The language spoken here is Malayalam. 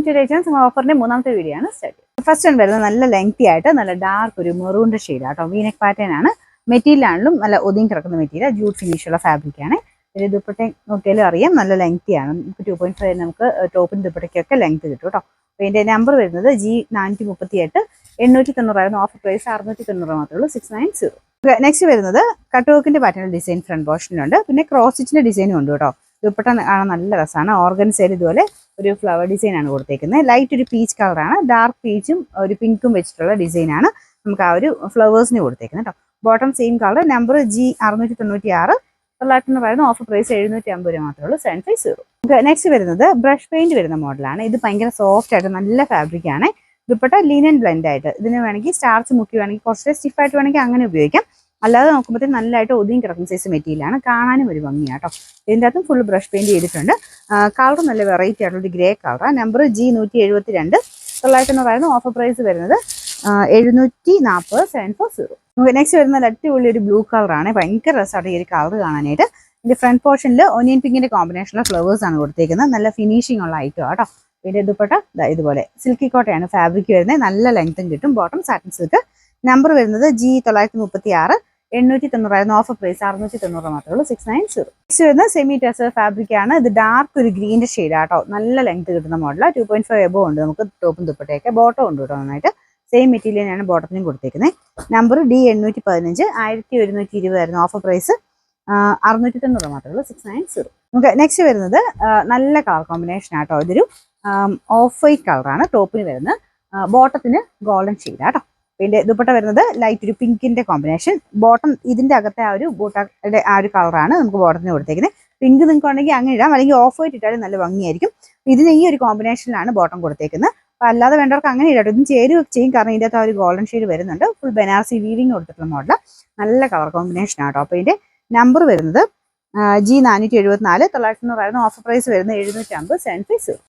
ടു രേച്ചൻസ് ഓഫറിന്റെ മൂന്നാമത്തെ വീഡിയോ ആണ് സ്റ്റാർട്ട്. ഫസ്റ്റ് വൺ വരുന്നത് നല്ല ലെങ്തി ആയിട്ട് നല്ല ഡാർക്ക് ഒരു മെറൂണിന്റെ ഷെയ്ഡ് ആട്ടോ. വീനെക്ക് പാറ്റേൺ ആണ്. മെറ്റീരിയൽ ആണെങ്കിലും നല്ല ഒതുങ്ങി കിടക്കുന്ന മെറ്റീരിയൽ, ജൂട്ട് ഫിനിഷുള്ള ഫാബ്രിക് ആണ്. ഒരു ദുപ്പട്ട നോക്കിയാലും അറിയാം നല്ല ലെങ്തി ആണ്. നമുക്ക് 2.5 നമുക്ക് ടോപ്പിന് ദുപ്പട്ടയ്ക്കൊക്കെ ലെങ്ത് കിട്ടും കേട്ടോ. അപ്പോൾ ഇതിന്റെ നമ്പർ വരുന്നത് G438 890 ഓഫർ പ്രൈസ് 690 മാത്രമേ ഉള്ളൂ, 690. നെക്സ്റ്റ് വരുന്നത് കട്ട് വർക്കിന്റെ പാറ്റേൺ ഡിസൈൻ ഫ്രണ്ട് പോർഷനിലുണ്ട്. പിന്നെ ക്രോസ് സ്റ്റിച്ചിന്റെ ഡിസൈനും ഉണ്ട് കേട്ടോ. ദുപ്പട്ട കാണാൻ നല്ല രസമാണ്. ഓർഗൻസയിൽ ഇതുപോലെ ഒരു ഫ്ലവർ ഡിസൈൻ ആണ് കൊടുത്തേക്കുന്നത്. ലൈറ്റ് ഒരു പീച്ച് കളറാണ്. ഡാർക്ക് പീച്ചും ഒരു പിങ്കും വെച്ചിട്ടുള്ള ഡിസൈനാണ് നമുക്ക് ആ ഒരു ഫ്ലവേഴ്സിന് കൊടുത്തേക്കുന്നത് കേട്ടോ. Bottom same colour. Number G696 990 offer price 750 രൂപ മാത്രമേ ഉള്ളൂ, 750. നെക്സ്റ്റ് വരുന്നത് ബ്രഷ് പെയിന്റ് വരുന്ന മോഡലാണ്. ഇത് ഭയങ്കര സോഫ്റ്റ് ആയിട്ട് നല്ല ഫാബ്രിക് ആണ്. ദുപ്പട്ട ലിനൻ ബ്ലെൻഡ് ആയിട്ട്. ഇതിന് വേണമെങ്കിൽ സ്റ്റാർച്ച് മുക്കി വേണമെങ്കിൽ കുറച്ച് സ്റ്റിഫായിട്ട് വേണമെങ്കിൽ അങ്ങനെ ഉപയോഗിക്കാം. അല്ലാതെ നോക്കുമ്പോഴത്തേക്കും നല്ലതായിട്ട് ഒതുങ്ങി കിടക്കുന്ന സൈസ് മെറ്റീരിയലാണ്. കാണാനും ഒരു ഭംഗിയാട്ടോ. ഇതിൻ്റെ അകത്തും ഫുൾ ബ്രഷ് പെയിന്റ് ചെയ്തിട്ടുണ്ട്. കളർ നല്ല വെറൈറ്റി ആയിട്ടുള്ള ഒരു ഗ്രേ കളറാണ്. നമ്പർ G172 990 ഓഫർ പ്രൈസ് വരുന്നത് 740, 740. നെക്സ്റ്റ് വരുന്നത് അടിപൊളി ഒരു ബ്ലൂ കളറാണ്. ഭയങ്കര രസമാണ് ഈ ഒരു കളർ കാണാനായിട്ട്. ഇതിന്റെ ഫ്രണ്ട് പോർഷനിൽ ഒനിയൻ പിങ്കിന്റെ കോമ്പിനേഷനുള്ള ഫ്ലവേഴ്സ് ആണ് കൊടുത്തേക്കുന്നത്. നല്ല ഫിനിഷിംഗ് ഉള്ള ഐറ്റം ആട്ടോ. ഇതിന്റെ ദുപ്പട്ട ഇതുപോലെ സിൽക്കി കോട്ടയാണ് ഫാബ്രിക് വരുന്നത്. നല്ല ലെങ്ത്തും കിട്ടും. Bottom satin silk. നമ്പർ വരുന്നത് G936 890 ഓഫർ പ്രൈസ് 690 മാത്രമേ ഉള്ളൂ, 690. നെക്സ്റ്റ് വരുന്നത് സെമി ടെസർ ഫാബ്രിക് ആണ്. ഇത് ഡാർക്ക് ഒരു ഗ്രീൻ്റെ ഷെയ്ഡ് ആട്ടോ. നല്ല ലെങ്ത് കിട്ടുന്ന മോഡലാണ്. 2.5 എബോ ഉണ്ട് നമുക്ക് ടോപ്പും ദുപ്പട്ടയൊക്കെ. ബോട്ടം ഉണ്ട് കേട്ടോ. നന്നായിട്ട് സെയിം മെറ്റീരിയലാണ് ബോട്ടത്തിനും കൊടുത്തേക്കുന്നത്. നമ്പർ D815 1120 ആയിരുന്നു. ഓഫർ പ്രൈസ് 690 മാത്രമേ ഉള്ളൂ, 690. നമുക്ക് നെക്സ്റ്റ് വരുന്നത് നല്ല കളർ കോമ്പിനേഷൻ ആട്ടോ. ഇതൊരു ഓഫ് വൈറ്റ് കളറാണ് ടോപ്പിന് വരുന്നത്. ബോട്ടത്തിന് ഗോൾഡൻ ഷെയ്ഡ് ആട്ടോ. പിന്നെ ദുപ്പട്ട വരുന്നത് ലൈറ്റ് ഒരു പിങ്കിന്റെ കോമ്പിനേഷൻ. ബോട്ടം ഇതിന്റെ അകത്തെ ആ ഒരു ബോട്ടയുടെ ആ ഒരു കളറാണ് നമുക്ക് ബോട്ടത്തിന് കൊടുത്തേക്കുന്നത്. പിങ്ക് നിങ്ങൾക്ക് ഉണ്ടെങ്കിൽ അങ്ങനെ ഇടാം, അല്ലെങ്കിൽ ഓഫ് വൈറ്റ് ഇട്ടാലും നല്ല ഭംഗിയായിരിക്കും. ഇതിന് ഈ ഒരു കോമ്പിനേഷനിലാണ് ബോട്ടം കൊടുത്തേക്കുന്നത്. അപ്പോൾ അല്ലാതെ വേണ്ടവർക്ക് അങ്ങനെ ഇടാം. ഇതും ചേരുക ചെയ്യും, കാരണം ഇതിൻ്റെ അകത്ത് ആ ഒരു ഗോൾഡൻ ഷെയ്ഡ് വരുന്നുണ്ട്. ഫുൾ ബനാറസി വീവിങ് കൊടുത്തിട്ടുള്ള മോഡൽ. നല്ല കളർ കോമ്പിനേഷൻ ആട്ടോ. അപ്പോൾ ഇതിന്റെ നമ്പർ വരുന്നത് G474 990 ഓഫർ പ്രൈസ് വരുന്നത് 750, 750.